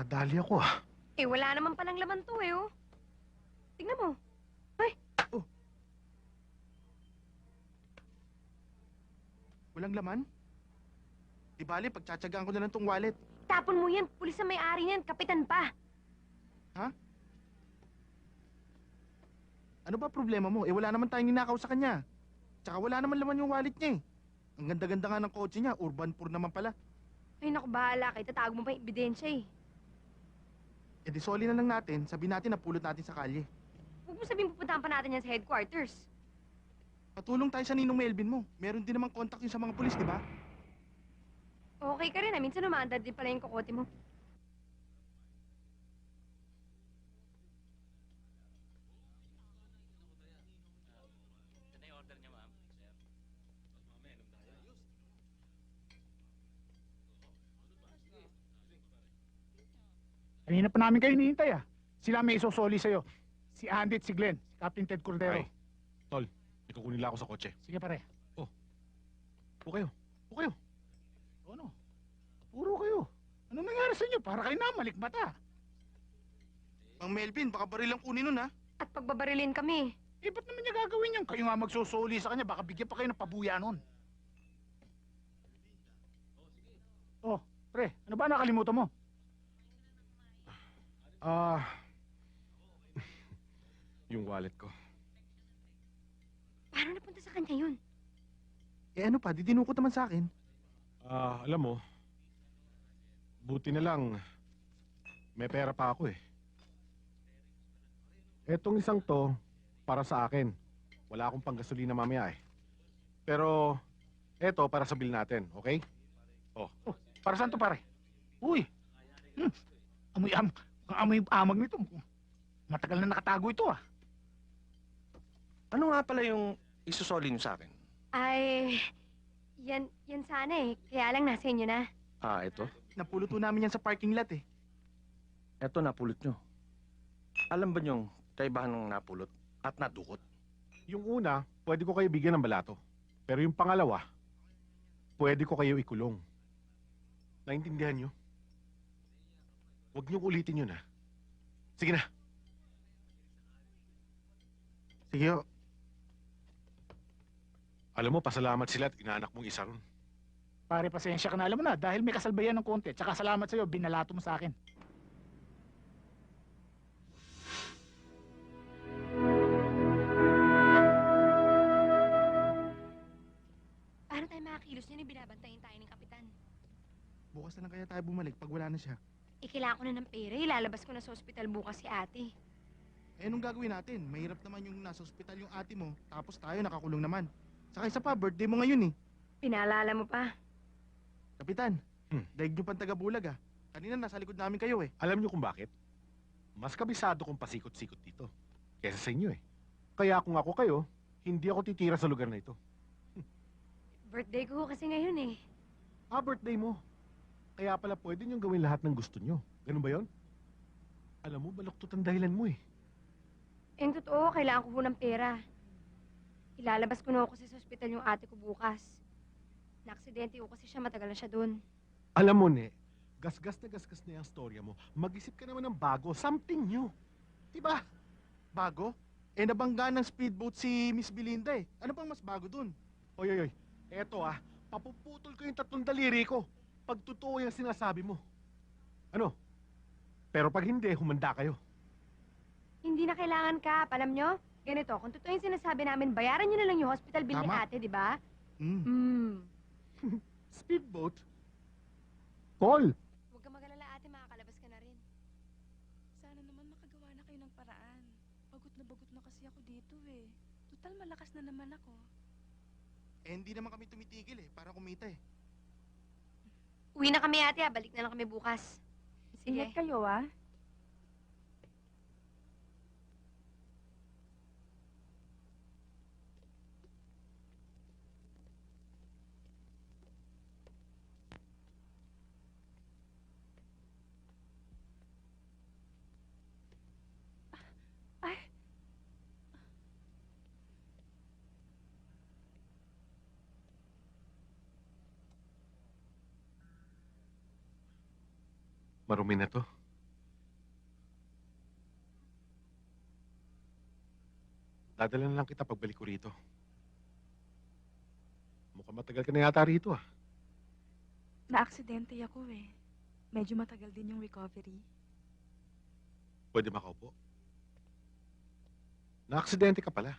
Nadali ako ah. Eh, wala naman palang laman to eh, oh. Tingnan mo. Ay, Oh. Walang laman? Di bali, pagtsatsagaan ko na lang tong wallet. tapon mo yan. Pulis ang may-ari niyan. Kapitan pa. Ano ba problema mo? Eh wala naman tayong ninakaw sa kanya. Tsaka wala naman laman yung wallet niya eh. Ang ganda-ganda nga ng kotse niya, urban poor naman pala. Ay, naku, bahala ka. Itatago mo pa yung ebidensya eh. E di soli na lang natin, sabihin natin napulot natin sa kalye. Huwag mo sabihin pupuntahan pa natin yan sa headquarters. Patulong tayo sa ninong Melvin mo. Meron din namang contact yun sa mga pulis, di ba? Okay ka rin ah. Minsan umaandar din pala yung kokote mo. Kanina pa namin kayo hinihintay ah. Sila may isosoli sa'yo. Si Andy at si Glenn, si Captain Ted Cordero. Ay. Tol, ikukunin lang ako sa kotse. Sige pare. Upo kayo. Upo kayo. Ano? Puro kayo. Anong nangyari sa inyo? Para kayo na malikmata. Mang Melvin, baka baril lang kunin nun ha. At pagbabarilin kami. Eh, ba't naman niya gagawin yan? Kayo nga magsusoli sa kanya, baka bigyan pa kayo ng pabuya nun. Oh, pre, ano ba nakalimutan mo? Yung wallet ko. Paano napunta sa kanya yun? Eh ano pa, didinukot naman sa akin. Alam mo, buti na lang, may pera pa ako eh. Etong isang to, para sa akin. Wala akong panggasolina mamaya eh. Pero, eto para sa bill natin, okay? Oh, para saan to pare? Uy! Amoy amag nito. Matagal na nakatago ito ah. Ano nga pala yung isusoli niyo sa akin? Ay, yan sana eh. Kaya lang nasa inyo na. Ito. Napuluto namin yan sa parking lot eh. Ito napulot nyo. Alam ba niyong kaibahan ng napulot at nadukot? Yung una, pwede ko kayo bigyan ng balato. Pero yung pangalawa, pwede ko kayo ikulong. Naintindihan nyo? Huwag niyong ulitin yun, ha? Sige na. Sige ho. Alam mo, pasalamat sila at inaanak mong isa ron. Pare, pasensya ka na. Alam mo na, dahil may kasalbayan ng konti. Tsaka salamat sa'yo, binalato mo sa akin. Paano tayo makakilos niyan? Binabantayin tayo ng kapitan. Bukas na lang kaya tayo bumalik pag wala na siya. Kailangan ko na ng pera. Ilalabas ko na sa ospital bukas si ate. Eh anong gagawin natin? Mahirap naman yung nasa ospital yung ate mo, tapos tayo nakakulong naman. Saka isa pa, birthday mo ngayon eh. Pinaalala mo pa. Kapitan, Hmm. daig nyo pang taga-Bulaga. Kanina nasa likod namin kayo eh. Alam niyo kung bakit? Mas kabisado kong pasikot-sikot dito. Kesa sa inyo eh. Kaya kung ako kayo, hindi ako titira sa lugar na ito. Birthday ko kasi ngayon eh. Birthday mo. Kaya pala pwede niyong gawin lahat ng gusto niyo. Ganun ba yon? Alam mo, baluktot ang dahilan mo eh. Yung totoo, kailangan ko po ng pera. Ilalabas ko na ako kasi sa ospital yung ate ko bukas. Na-aksidente ko kasi siya, matagal na siya doon. Alam mo, Ne, gasgas na yung storya mo. Mag-isip ka naman ng bago, something new. Diba? Bago? Eh nabangga ng speedboat si Miss Belinda eh. Ano pang mas bago dun? Oy. Eto papuputol ko yung 3 daliri ko. Pag totoo yung sinasabi mo. Ano? Pero pag hindi, humanda kayo. Hindi na kailangan ka, alam nyo? Ganito, kung totoo yung sinasabi namin, bayaran nyo na lang yung hospital bill ni Tama. ate, di ba? Hmm. Speedboat? Call! Huwag ka mag-alala ate, makakalabas ka na rin. Sana naman makagawa na kayo ng paraan. Bagot na kasi ako dito eh. Total malakas na naman ako. Eh hindi naman kami tumitigil eh, para kumita eh. Uwi na kami ate, balik na lang kami bukas. Sige. Ingat kayo ah. Marumi na to. Dadala na lang kita pagbalik ko rito. Mukhang matagal ka na yata rito ah. Na-aksidente ako eh. Medyo matagal din yung recovery. Pwede makaupo? Na-aksidente ka pala.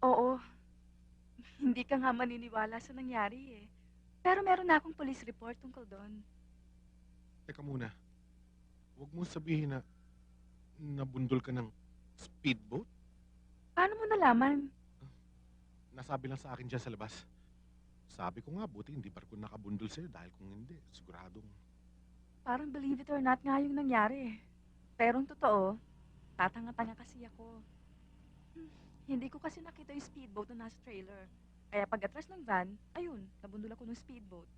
Oo. Hindi ka nga maniniwala sa nangyari eh. Pero meron na akong police report tungkol doon. Teka muna. Huwag mo sabihin na nabundol ka ng speedboat. Paano mo nalaman? Nasabi lang sa akin dyan sa labas. Sabi ko nga, buti hindi barko nakabundol sa'yo dahil kung hindi, siguradong... Parang believe it or not nga yung nangyari eh. Pero ang totoo, tatanga-tanga kasi ako. Hindi ko kasi nakita yung speedboat na nasa trailer. Kaya pag atras ng van, ayun, nabundol ako ng speedboat.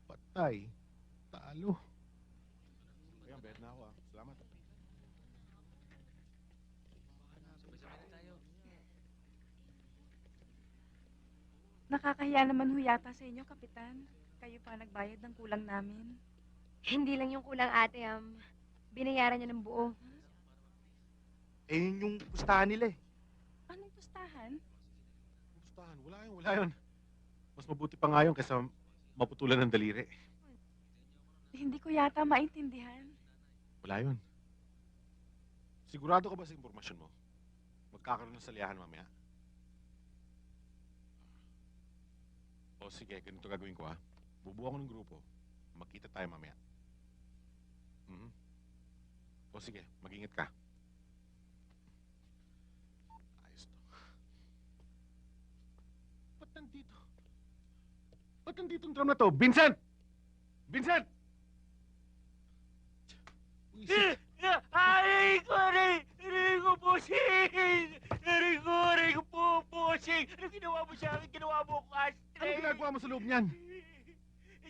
Patay. Talo. Ayan, bet na ako ah. Salamat. Nakakahiya naman ho yata sa inyo, Kapitan. Kayo pa nagbayad ng kulang namin. Hindi lang yung kulang ate, binayaran niya ng buo. Eh, yun yung pustahan nila eh. Anong pustahan? Gustahan. Wala yun. Mas mabuti pa nga yun kaysa maputulan ng daliri. Hindi ko yata maintindihan. Wala yun. Sigurado ka ba sa impormasyon mo? Magkakaroon ng salihan mamaya? O sige, ganito gagawin ko ha. Bubuo ako ng grupo. Magkita tayo mamaya. O sige, mag-ingat ka. Ayos to. Ba't nandito? Ba't nandito ang drum na to? Vincent! Vincent! Uisip. Aray ko, aray ko, bossing! Aray ko po, bossing! Ano ginawa mo sa akin? Ginawa mo ako ashtray! Ano ginagawa mo sa loob niyan?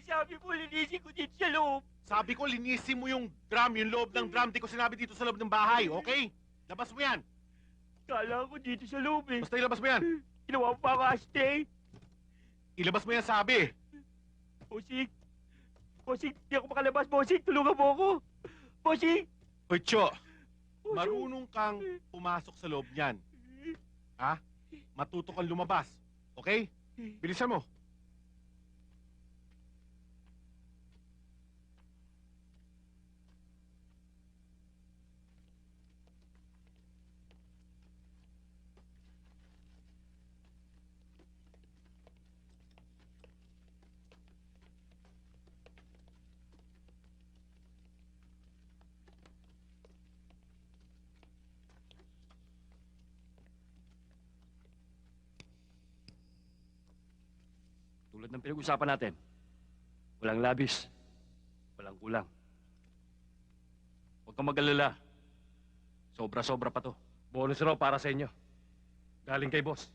Sabi mo, linisin ko dito sa loob. Sabi ko, linisin mo yung drum, yung loob ng drum. Di ko sinabi dito sa loob ng bahay, okay? Labas mo yan. Kala ko dito sa loob eh. Basta ilabas mo yan. Ginawa mo pa ako ashtray. Ilabas mo yan, sabi. Bossing! Bossing, di ako makalabas, bossing! Tulungan mo ako! Bossing! Hoy, Cho, marunong kang pumasok sa loob niyan. Ha? Matuto kang lumabas, okay? Bilisan mo. Tulad ng pinag-usapan natin, walang labis, walang kulang. Huwag kang mag-alala. Sobra-sobra pa to. Bonus raw para sa inyo. Galing kay boss.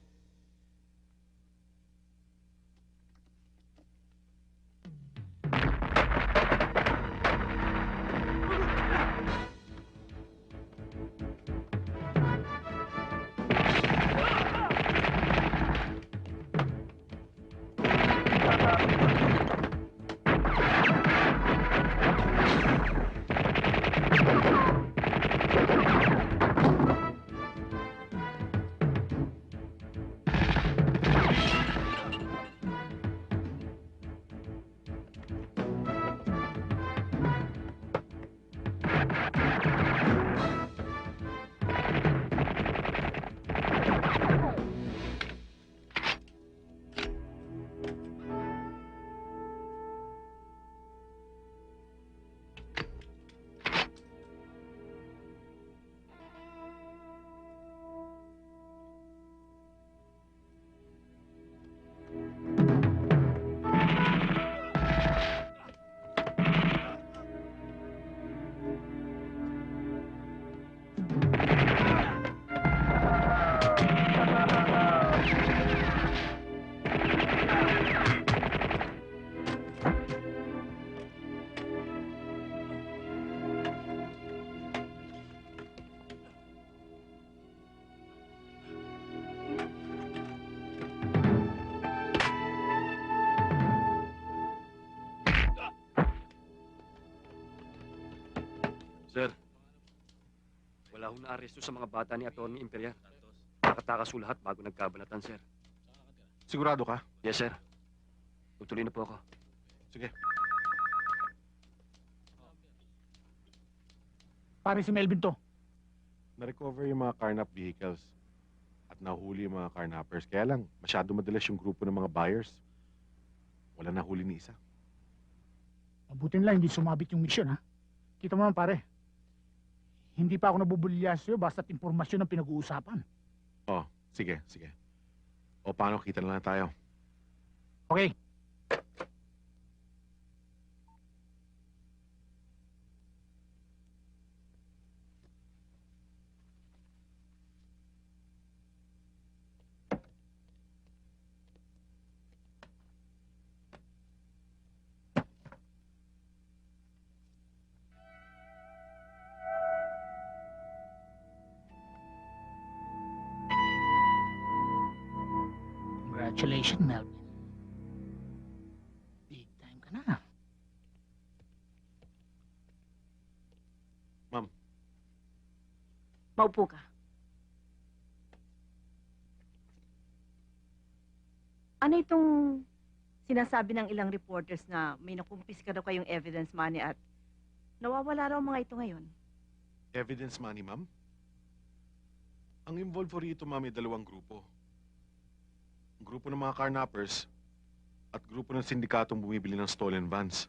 Sir, wala akong naaresto sa mga bata ni Atty. Imperial. nakatakas ho lahat bago nagkabanatan, sir. Sigurado ka? Yes, sir. Tutuloy na po ako. Sige. Pare si Melvin to. Na-recover yung mga carnap vehicles at nahuli yung mga carnappers. Kaya lang, masyado madalas yung grupo ng mga buyers. Wala nahuli ni isa. Mabutin lang hindi sumabit yung misyon, ha? Kita mo naman, pare. Hindi pa ako nabubulya sa'yo basta't impormasyon ang pinag-uusapan. Oh, sige, sige. O paano, kita na lang tayo. Okay. Congratulations, Melvin. Big time ka na. Maupo ka. Ano itong sinasabi ng ilang reporters na may nakumpis ka daw kayong evidence money at nawawala raw mga ito ngayon? Evidence money, ma'am? Ang involved po rito, ma'am, ay dalawang grupo. Grupo ng mga carnappers at grupo ng sindikatong bumibili ng stolen vans.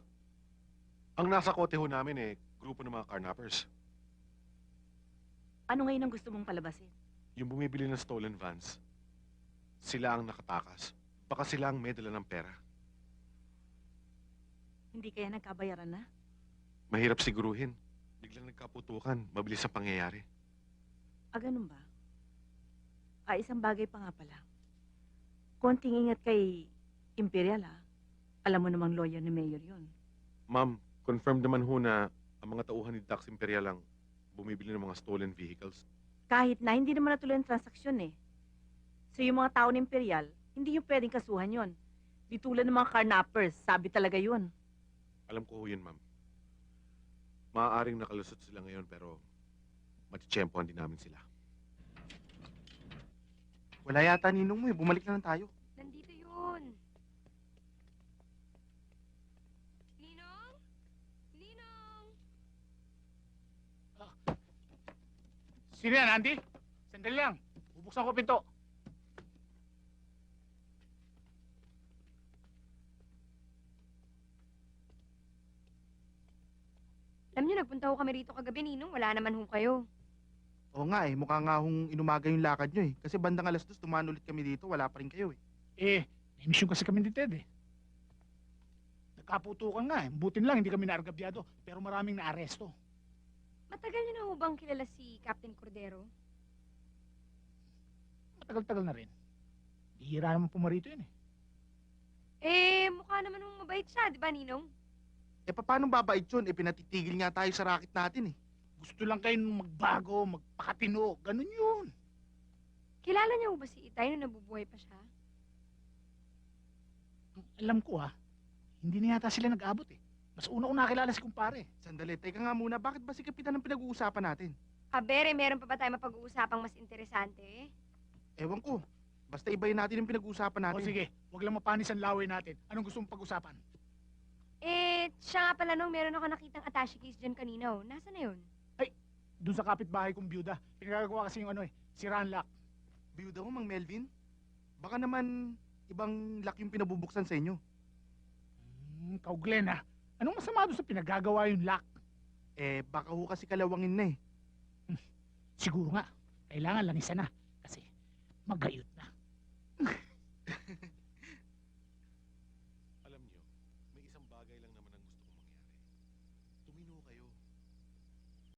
Ang nasa kote ho namin grupo ng mga carnappers. Ano ngayon ang gusto mong palabasin? Yung bumibili ng stolen vans, sila ang nakatakas. Baka sila ang may dala ng pera. Hindi kaya nagkabayaran na? Mahirap siguruhin. Biglang nagkaputukan, mabilis ang pangyayari. Ganun ba? Isang bagay pa nga pala. Konting ingat kay Imperial, ha? Alam mo namang lawyer ni Mayor yun. Ma'am, confirmed naman ho na ang mga tauhan ni Dax Imperial ang bumibili ng mga stolen vehicles. Kahit na, hindi naman natuloy ang transaksyon eh. So yung mga tao ng Imperial, hindi yung pwedeng kasuhan yon. Di tulad ng mga carnappers, sabi talaga yun. Alam ko ho yun, ma'am. Maaaring nakalusot sila ngayon pero matitsyempohan din namin sila. Wala yata ninong mo eh. Bumalik na lang tayo. Nandito yun. Ninong? Ninong? Sino yan, Andy? Sandali lang. Bubuksan ko pinto. Alam niyo, nagpunta ho kami rito kagabi, Ninong. Wala naman ho kayo. Oo nga eh. Mukha nga hong inumaga yung lakad nyo eh. Kasi bandang 2:00, tumaan ulit kami dito. Wala pa rin kayo eh. May mission kasi kami ni Ted eh. Nagkaputukan nga eh. Butin lang, hindi kami naargabyado. Pero maraming naaresto. Matagal niyo na ho bang kilala si Captain Cordero? Matagal-tagal na rin. Bihira naman pumarito yun eh. Mukha naman hong mabait siya, di ba, Ninong? Paano babait yun? Pinatitigil nga tayo sa racket natin eh. Gusto lang kayong magbago, magpakatino. Ganun yun. Kilala niyo ho ba si Itay nung nabubuhay pa siya? Alam ko hindi na yata sila nag-abot eh. Mas una ko nakilala si kumpare. Sandali, teka nga muna. Bakit ba si Kapitan ang pinag-uusapan natin? Abere, meron pa ba tayo mapag-uusapang mas interesante? Ewan ko. Basta ibayin natin yung pinag-uusapan natin. O sige, wag lang mapanis ang laway natin. Anong gusto mong pag-usapan? Siya nga pala nung meron ako nakitang attache case dyan kanina. Nasaan na yun? Doon sa kapitbahay kong byuda. Pinagagawa kasi yung si Ranlock. Biyuda mo, Mang Melvin? Baka naman ibang lock yung pinabubuksan sa inyo. Kau Glenn Anong masama doon sa pinagagawa yung lock? Baka ho kasi kalawangin na eh. Siguro nga. Kailangan lang isa na. Kasi magayot na.